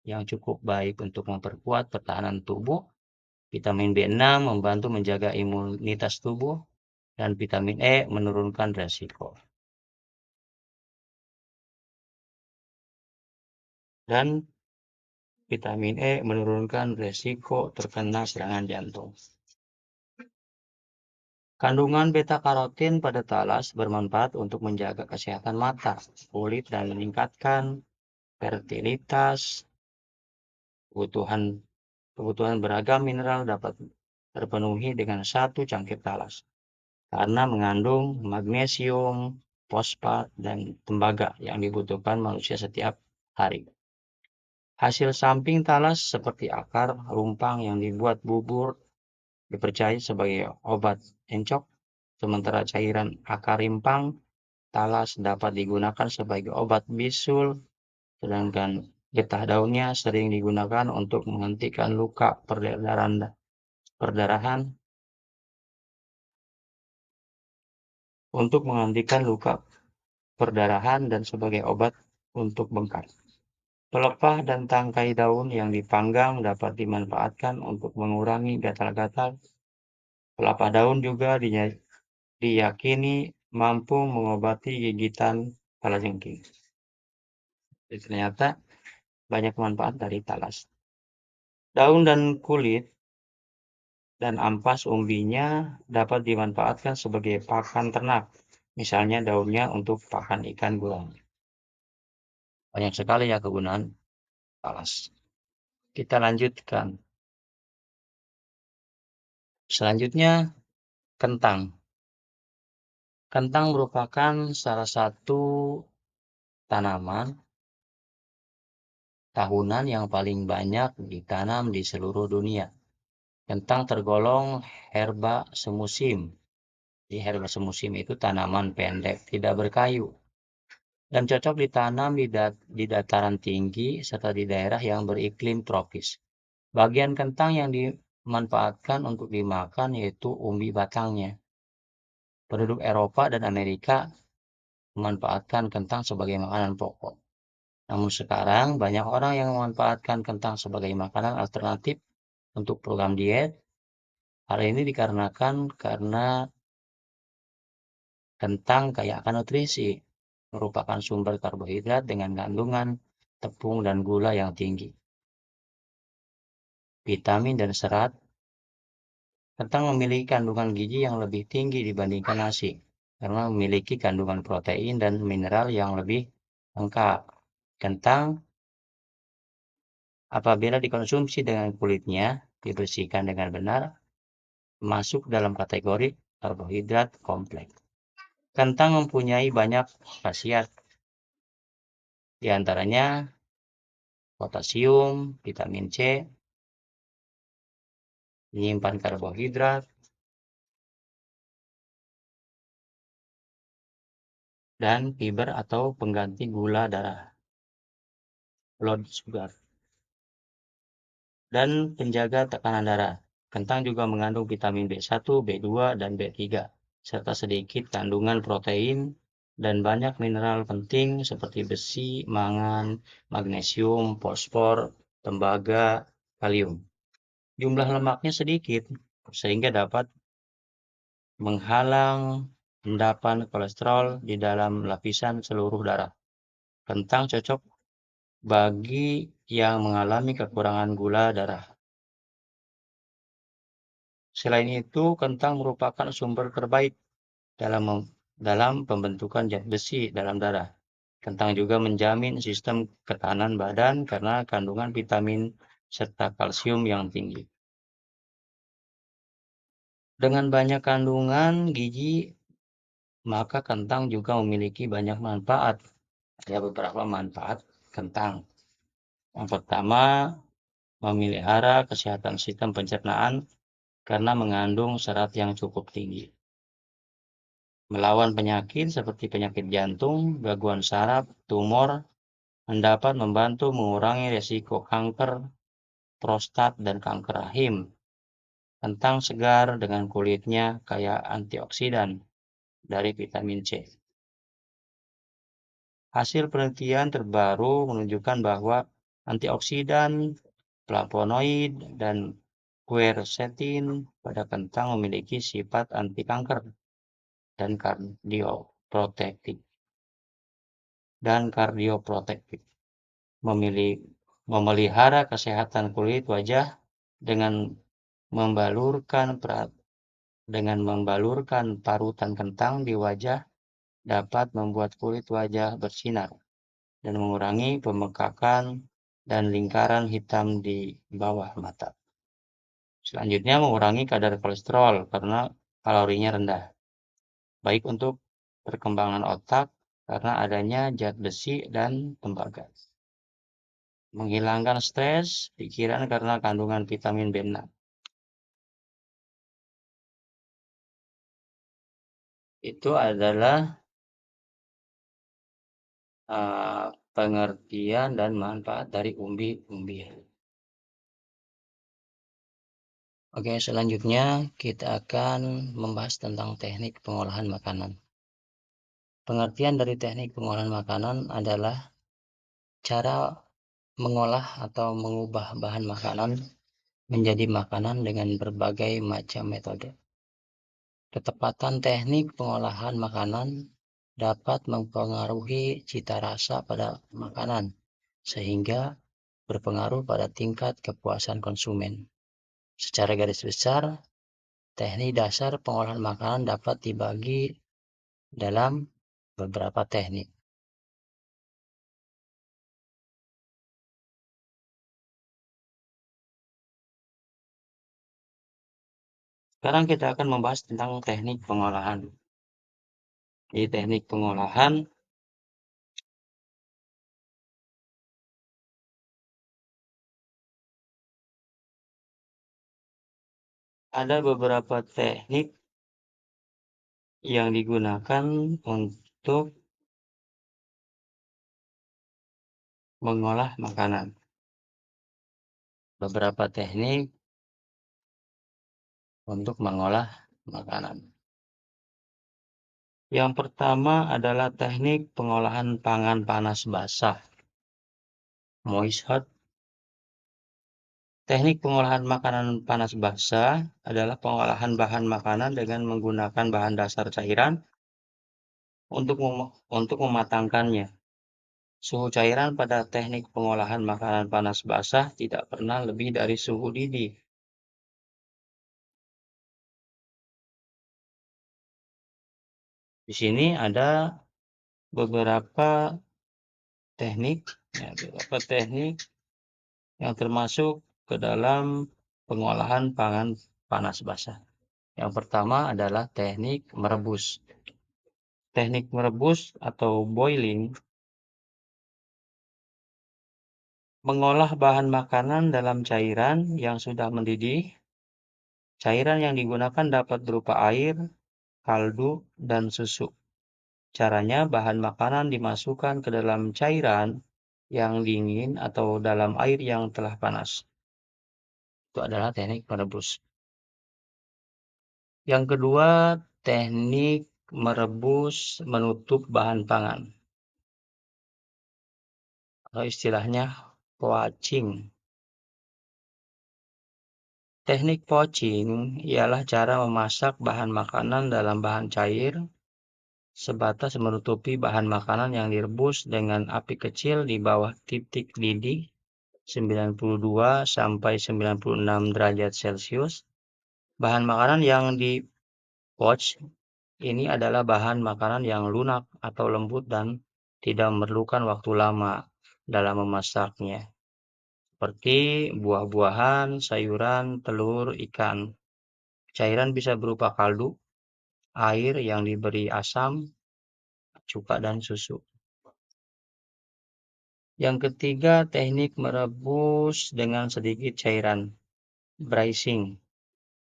yang cukup baik untuk memperkuat pertahanan tubuh. Vitamin B6 membantu menjaga imunitas tubuh, dan vitamin E menurunkan resiko. Dan vitamin E menurunkan resiko terkena serangan jantung. Kandungan beta karotin pada talas bermanfaat untuk menjaga kesehatan mata, kulit, dan meningkatkan fertilitas. Kebutuhan beragam mineral dapat terpenuhi dengan satu cangkir talas karena mengandung magnesium, fosfat, dan tembaga yang dibutuhkan manusia setiap hari. Hasil samping talas seperti akar rumpang yang dibuat bubur dipercaya sebagai obat encok, sementara cairan akar rimpang talas dapat digunakan sebagai obat bisul, sedangkan getah daunnya sering digunakan untuk menghentikan luka perdarahan, dan sebagai obat untuk bengkak. Pelepah dan tangkai daun yang dipanggang dapat dimanfaatkan untuk mengurangi gatal-gatal. Pelepah daun juga diyakini mampu mengobati gigitan kalajengking. Jadi ternyata banyak manfaat dari talas. Daun dan kulit dan ampas umbinya dapat dimanfaatkan sebagai pakan ternak. Misalnya daunnya untuk pakan ikan gurame. Banyak sekali ya kegunaan talas. Kita lanjutkan. Selanjutnya, kentang. Kentang merupakan salah satu tanaman tahunan yang paling banyak ditanam di seluruh dunia. Kentang tergolong herba semusim. Di herba semusim itu tanaman pendek, tidak berkayu, dan cocok ditanam di dataran tinggi serta di daerah yang beriklim tropis. Bagian kentang yang dimanfaatkan untuk dimakan yaitu umbi batangnya. Penduduk Eropa dan Amerika memanfaatkan kentang sebagai makanan pokok. Namun sekarang banyak orang yang memanfaatkan kentang sebagai makanan alternatif untuk program diet. Hal ini dikarenakan karena kentang kaya akan nutrisi, merupakan sumber karbohidrat dengan kandungan tepung dan gula yang tinggi. Vitamin dan serat. Kentang memiliki kandungan gizi yang lebih tinggi dibandingkan nasi, karena memiliki kandungan protein dan mineral yang lebih lengkap. Kentang apabila dikonsumsi dengan kulitnya dibersihkan dengan benar, masuk dalam kategori karbohidrat kompleks. Kentang mempunyai banyak khasiat, di antaranya potasium, vitamin C, menyimpan karbohidrat, dan fiber atau pengganti gula darah, blood sugar. dan penjaga tekanan darah. Kentang juga mengandung vitamin B1, B2, dan B3, serta sedikit kandungan protein dan banyak mineral penting seperti besi, mangan, magnesium, fosfor, tembaga, kalium. Jumlah lemaknya sedikit, sehingga dapat menghalang endapan kolesterol di dalam lapisan seluruh darah. Kentang cocok bagi yang mengalami kekurangan gula darah. Selain itu, kentang merupakan sumber terbaik dalam pembentukan zat besi dalam darah. Kentang juga menjamin sistem ketahanan badan karena kandungan vitamin serta kalsium yang tinggi. Dengan banyak kandungan gizi, maka kentang juga memiliki banyak manfaat. Ada beberapa manfaat kentang. Yang pertama, memelihara kesehatan sistem pencernaan karena mengandung serat yang cukup tinggi. Melawan penyakit seperti penyakit jantung, gangguan saraf, tumor, dapat membantu mengurangi risiko kanker prostat dan kanker rahim. Kentang segar dengan kulitnya kaya antioksidan dari vitamin C. Hasil penelitian terbaru menunjukkan bahwa antioksidan, flavonoid, dan quercetin pada kentang memiliki sifat anti kanker dan kardioprotektif, memelihara kesehatan kulit wajah dengan membalurkan parutan kentang di wajah dapat membuat kulit wajah bersinar dan mengurangi pembengkakan dan lingkaran hitam di bawah mata. Selanjutnya, mengurangi kadar kolesterol karena kalorinya rendah, baik untuk perkembangan otak karena adanya zat besi dan tembaga. Menghilangkan stres, pikiran karena kandungan vitamin B6. Itu adalah pengertian dan manfaat dari umbi-umbian. Oke, selanjutnya kita akan membahas tentang teknik pengolahan makanan. Pengertian dari teknik pengolahan makanan adalah cara mengolah atau mengubah bahan makanan menjadi makanan dengan berbagai macam metode. Ketepatan teknik pengolahan makanan dapat mempengaruhi cita rasa pada makanan, sehingga berpengaruh pada tingkat kepuasan konsumen. Secara garis besar, teknik dasar pengolahan makanan dapat dibagi dalam beberapa teknik. Sekarang kita akan membahas tentang teknik pengolahan. Di teknik pengolahan ada beberapa teknik yang digunakan untuk mengolah makanan. Beberapa teknik untuk mengolah makanan. Yang pertama adalah teknik pengolahan pangan panas basah, moist hot. Teknik pengolahan makanan panas basah adalah pengolahan bahan makanan dengan menggunakan bahan dasar cairan untuk mematangkannya. Suhu cairan pada teknik pengolahan makanan panas basah tidak pernah lebih dari suhu didih. Di sini ada beberapa teknik, yang termasuk ke dalam pengolahan pangan panas basah. Yang pertama adalah teknik merebus. Teknik merebus atau boiling mengolah bahan makanan dalam cairan yang sudah mendidih. Cairan yang digunakan dapat berupa air, kaldu, dan susu. Caranya, bahan makanan dimasukkan ke dalam cairan yang dingin atau dalam air yang telah panas. Itu adalah teknik merebus. Yang kedua, teknik merebus menutup bahan pangan, atau istilahnya poaching. Teknik poaching ialah cara memasak bahan makanan dalam bahan cair, sebatas menutupi bahan makanan yang direbus dengan api kecil di bawah titik didih 92 sampai 96 derajat Celcius. Bahan makanan yang di-poach ini adalah bahan makanan yang lunak atau lembut dan tidak memerlukan waktu lama dalam memasaknya, seperti buah-buahan, sayuran, telur, ikan. Cairan bisa berupa kaldu, air yang diberi asam, cuka, dan susu. Yang ketiga, teknik merebus dengan sedikit cairan, braising.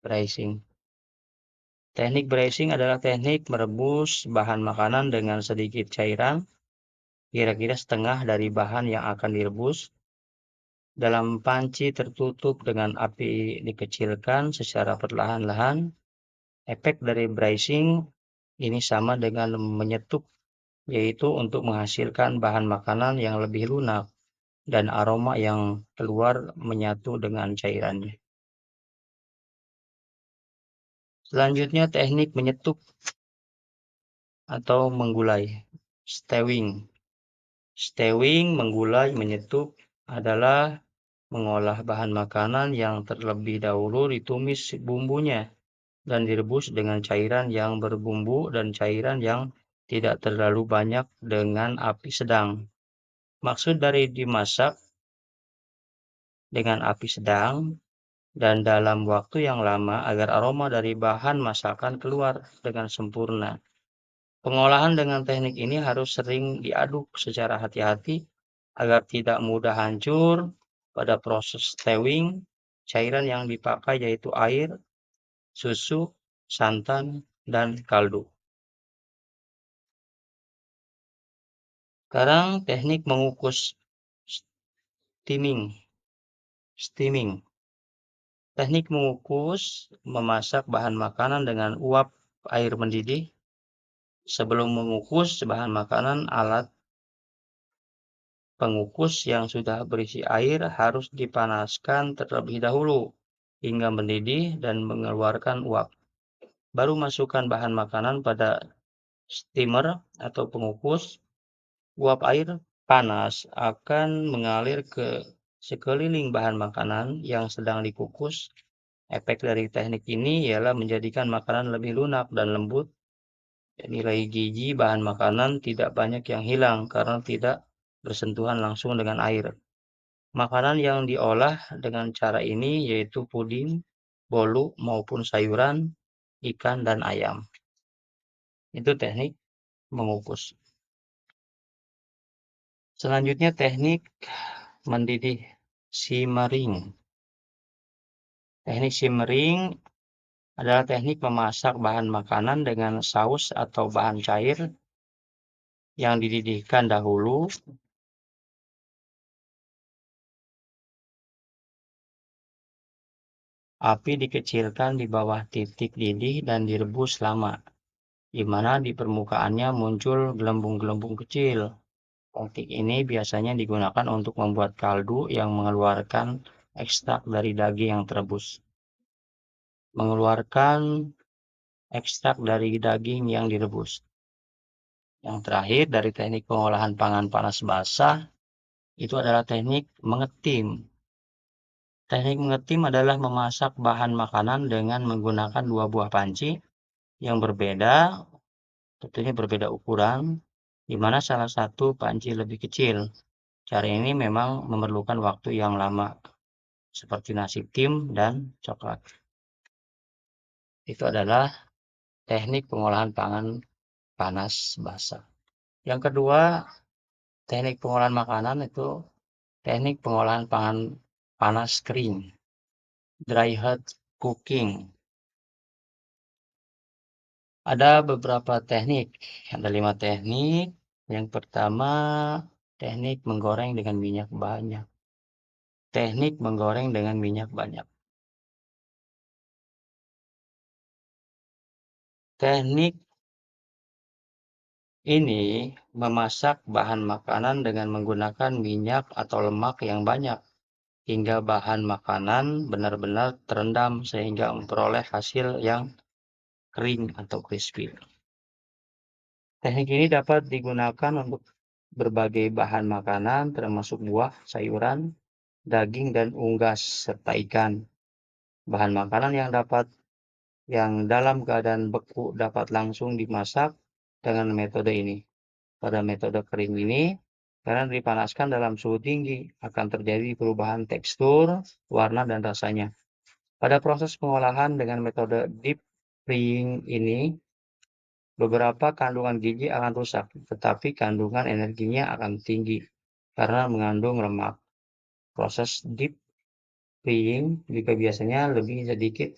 Braising. Teknik braising adalah teknik merebus bahan makanan dengan sedikit cairan, kira-kira setengah dari bahan yang akan direbus, dalam panci tertutup dengan api dikecilkan secara perlahan-lahan. Efek dari braising ini sama dengan menyetuk, yaitu untuk menghasilkan bahan makanan yang lebih lunak dan aroma yang keluar menyatu dengan cairannya. Selanjutnya, teknik menyetuk atau menggulai, stewing. Stewing, menggulai, menyetuk adalah mengolah bahan makanan yang terlebih dahulu ditumis bumbunya dan direbus dengan cairan yang berbumbu dan cairan yang tidak terlalu banyak dengan api sedang. Maksud dari dimasak dengan api sedang dan dalam waktu yang lama agar aroma dari bahan masakan keluar dengan sempurna. Pengolahan dengan teknik ini harus sering diaduk secara hati-hati agar tidak mudah hancur. Pada proses stewing, cairan yang dipakai yaitu air, susu, santan, dan kaldu. Sekarang teknik mengukus, steaming. Steaming. Teknik mengukus, memasak bahan makanan dengan uap air mendidih. Sebelum mengukus bahan makanan, alat pengukus yang sudah berisi air harus dipanaskan terlebih dahulu hingga mendidih dan mengeluarkan uap. Baru masukkan bahan makanan pada steamer atau pengukus. Uap air panas akan mengalir ke sekeliling bahan makanan yang sedang dikukus. Efek dari teknik ini ialah menjadikan makanan lebih lunak dan lembut. Nilai gizi bahan makanan tidak banyak yang hilang karena tidak bersentuhan langsung dengan air. Makanan yang diolah dengan cara ini yaitu puding, bolu, maupun sayuran, ikan, dan ayam. Itu teknik mengukus. Selanjutnya teknik mendidih, simmering. Teknik simmering adalah teknik memasak bahan makanan dengan saus atau bahan cair yang dididihkan dahulu. Api dikecilkan di bawah titik didih dan direbus lama, di mana di permukaannya muncul gelembung-gelembung kecil. Teknik ini biasanya digunakan untuk membuat kaldu yang mengeluarkan ekstrak dari daging yang terebus. Mengeluarkan ekstrak dari daging yang direbus. Yang terakhir dari teknik pengolahan pangan panas basah, itu adalah teknik mengetim. Teknik mengetim adalah memasak bahan makanan dengan menggunakan dua buah panci yang berbeda, tentunya berbeda ukuran, di mana salah satu panci lebih kecil. Cara ini memang memerlukan waktu yang lama, seperti nasi tim dan coklat. Itu adalah teknik pengolahan pangan panas basah. Yang kedua, teknik pengolahan makanan itu teknik pengolahan pangan panas kering, dry hot cooking. Ada beberapa teknik, ada 5 teknik. Yang pertama, teknik menggoreng dengan minyak banyak. Teknik menggoreng dengan minyak banyak. Teknik ini memasak bahan makanan dengan menggunakan minyak atau lemak yang banyak, hingga bahan makanan benar-benar terendam sehingga memperoleh hasil yang kering atau crispy. Teknik ini dapat digunakan untuk berbagai bahan makanan termasuk buah, sayuran, daging, dan unggas, serta ikan. Bahan makanan yang dalam keadaan beku dapat langsung dimasak dengan metode ini. Pada metode kering ini, karena dipanaskan dalam suhu tinggi, akan terjadi perubahan tekstur, warna, dan rasanya. Pada proses pengolahan dengan metode deep frying ini, beberapa kandungan gizi akan rusak, tetapi kandungan energinya akan tinggi karena mengandung lemak. Proses deep frying juga biasanya lebih sedikit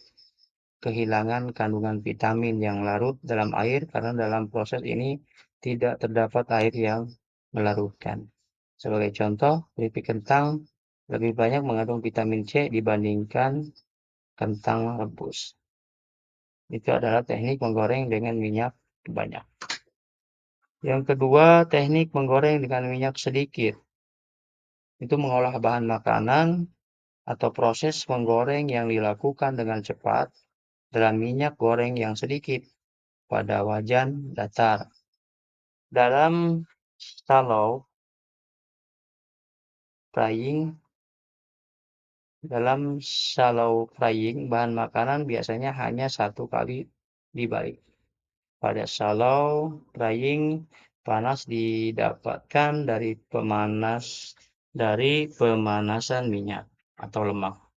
kehilangan kandungan vitamin yang larut dalam air karena dalam proses ini tidak terdapat air yang melarutkan. Sebagai contoh, keripik kentang lebih banyak mengandung vitamin C dibandingkan kentang rebus. Itu adalah teknik menggoreng dengan minyak banyak. Yang kedua, teknik menggoreng dengan minyak sedikit. Itu mengolah bahan makanan atau proses menggoreng yang dilakukan dengan cepat dalam minyak goreng yang sedikit pada wajan datar. Dalam shallow frying, bahan makanan biasanya hanya satu kali dibalik. Pada shallow frying, panas didapatkan dari pemanasan minyak atau lemak.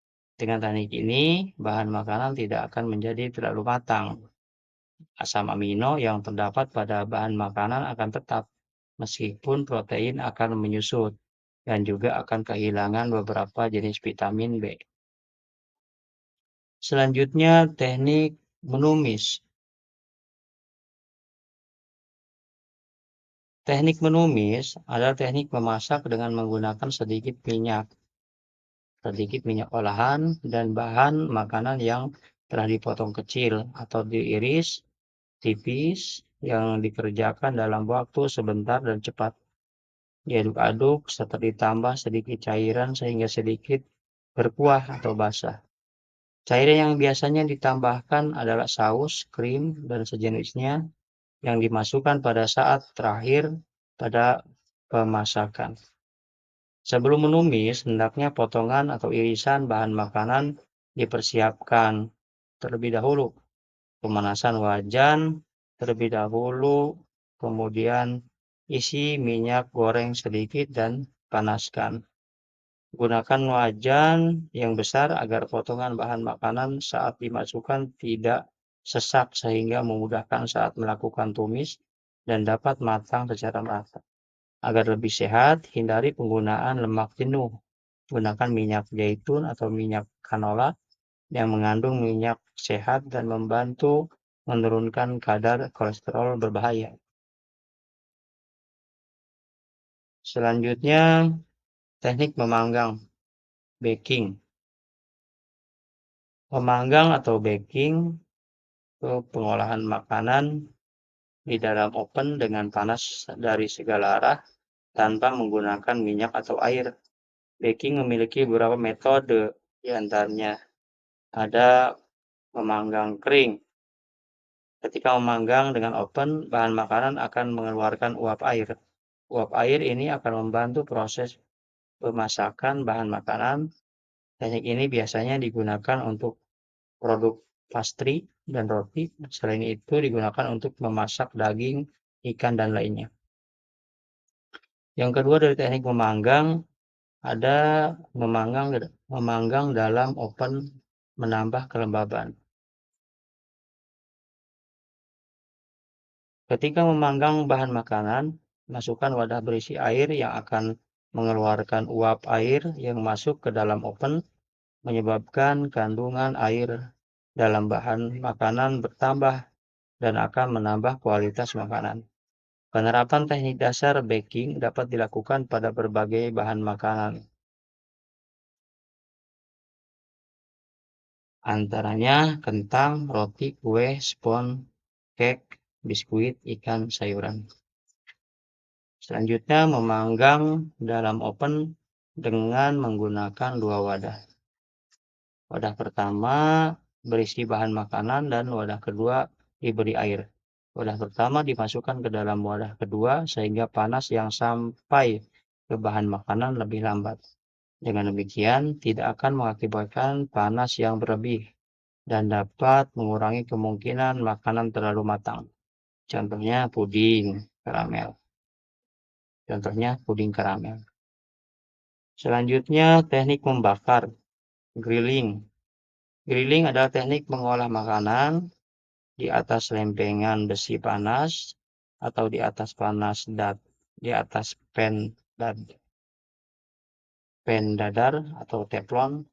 Dengan teknik ini, bahan makanan tidak akan menjadi terlalu matang. Asam amino yang terdapat pada bahan makanan akan tetap, meskipun protein akan menyusut dan juga akan kehilangan beberapa jenis vitamin B. Selanjutnya, teknik menumis. Teknik menumis adalah teknik memasak dengan menggunakan sedikit minyak olahan dan bahan makanan yang telah dipotong kecil atau diiris tipis yang dikerjakan dalam waktu sebentar dan cepat. Diaduk-aduk serta ditambah sedikit cairan sehingga sedikit berkuah atau basah. Cairan yang biasanya ditambahkan adalah saus, krim, dan sejenisnya yang dimasukkan pada saat terakhir pada pemasakan. Sebelum menumis, hendaknya potongan atau irisan bahan makanan dipersiapkan terlebih dahulu. Pemanasan wajan terlebih dahulu, kemudian isi minyak goreng sedikit dan panaskan. Gunakan wajan yang besar agar potongan bahan makanan saat dimasukkan tidak sesak sehingga memudahkan saat melakukan tumis dan dapat matang secara merata. Agar lebih sehat, hindari penggunaan lemak jenuh. Gunakan minyak zaitun atau minyak canola yang mengandung minyak sehat dan membantu menurunkan kadar kolesterol berbahaya. Selanjutnya, teknik memanggang, baking. Memanggang atau baking itu pengolahan makanan di dalam oven dengan panas dari segala arah tanpa menggunakan minyak atau air. Baking memiliki beberapa metode, di antaranya ada memanggang kering. Ketika memanggang dengan oven, bahan makanan akan mengeluarkan uap air. Uap air ini akan membantu proses pemasakan bahan makanan. Teknik ini biasanya digunakan untuk produk pastry dan roti. Selain itu digunakan untuk memasak daging, ikan, dan lainnya. Yang kedua dari teknik memanggang, ada memanggang dalam oven menambah kelembaban. Ketika memanggang bahan makanan, masukkan wadah berisi air yang akan mengeluarkan uap air yang masuk ke dalam oven, menyebabkan kandungan air dalam bahan makanan bertambah dan akan menambah kualitas makanan. Penerapan teknik dasar baking dapat dilakukan pada berbagai bahan makanan, antaranya kentang, roti, kue, spons, cake, biskuit, ikan, sayuran. Selanjutnya memanggang dalam oven dengan menggunakan 2 wadah. Wadah pertama berisi bahan makanan dan wadah kedua diberi air. Wadah pertama dimasukkan ke dalam wadah kedua sehingga panas yang sampai ke bahan makanan lebih lambat. Dengan demikian, tidak akan mengakibatkan panas yang berlebih dan dapat mengurangi kemungkinan makanan terlalu matang. Contohnya puding karamel. Contohnya puding karamel. Selanjutnya, teknik membakar, grilling. Grilling adalah teknik mengolah makanan di atas lempengan besi panas atau di atas pen dadar atau teflon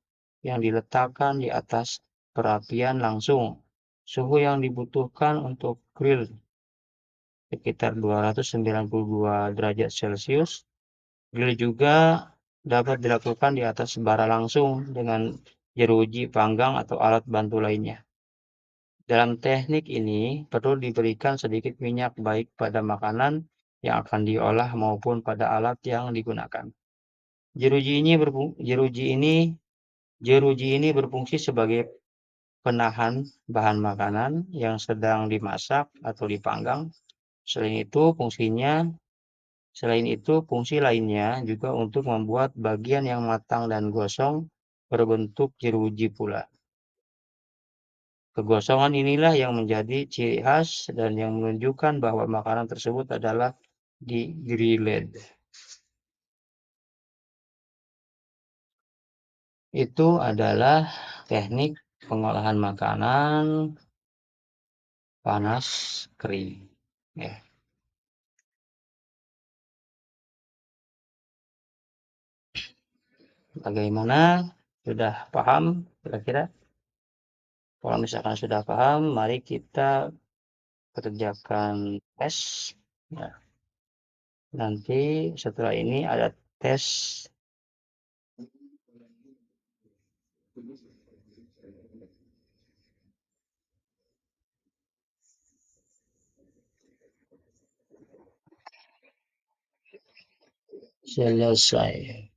yang diletakkan di atas perapian langsung. Suhu yang dibutuhkan untuk grill sekitar 292 derajat Celcius. Grill juga dapat dilakukan di atas bara langsung dengan jeruji panggang atau alat bantu lainnya. Dalam teknik ini, perlu diberikan sedikit minyak baik pada makanan yang akan diolah maupun pada alat yang digunakan. Jeruji ini berfungsi sebagai penahan bahan makanan yang sedang dimasak atau dipanggang. Selain itu, fungsi lainnya juga untuk membuat bagian yang matang dan gosong berbentuk jeruji pula. Kegosongan inilah yang menjadi ciri khas dan yang menunjukkan bahwa makanan tersebut adalah di-grilled. Itu adalah teknik pengolahan makanan panas kering. Ya. Bagaimana? Sudah paham kira-kira? Kalau misalkan sudah paham, mari kita kerjakan tes. Ya. Nanti setelah ini ada tes selesai.